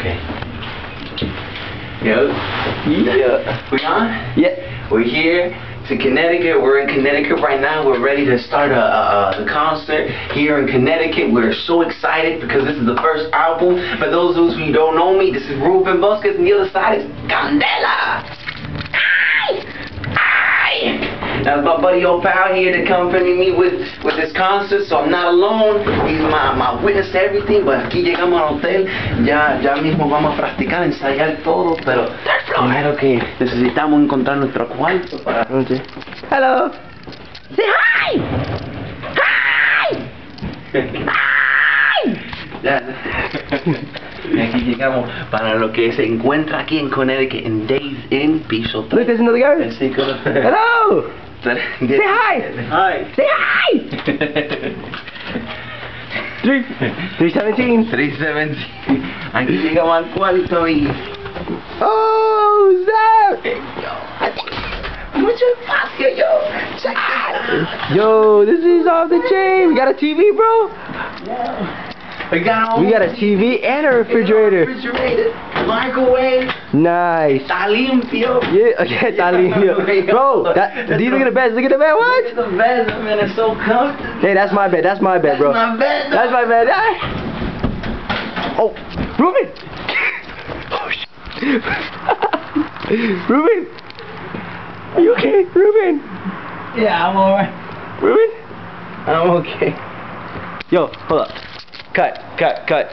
Okay. Yo. Yeah. We on? Yeah. We're here to Connecticut. We're in Connecticut right now. We're ready to start the concert here in Connecticut. We're so excited because this is the first album. For those of you who don't know me, this is Ruben Bosques, and the other side is Candela. That's my buddy old pal here to accompany me with this concert, so I'm not alone. He's my witness to everything. But aquí llegamos al hotel, ya mismo vamos a practicar, ensayar todo, pero primero que necesitamos encontrar nuestro cuarto para... Hello. Say hi. Hi. Hi. Ya. Y aquí llegamos para lo que se encuentra aquí en Connecticut en Days Inn, piso 3. Look, there's another guy. Hello. Say hi. Hi. Say hi. 317. 317. Aquí llegamos al cuarto y... Oh, Zach. Mucho espacio, yo. Yo, this is off the chain. We got a TV, bro. Yeah. We got a TV and a refrigerator. Microwave. Nice. Está limpio. Yeah, okay, está limpio. Bro, these look at the beds. Look at the bed. What? Look at the bed, man. It's so comfortable. Hey, that's my bed. That's my bed, bro. That's my bed. That's my bed. Oh, Ruben. Oh shit. Ruben. Are you okay, Ruben? Yeah, I'm alright. Ruben? I'm okay. Yo, hold up. Cut.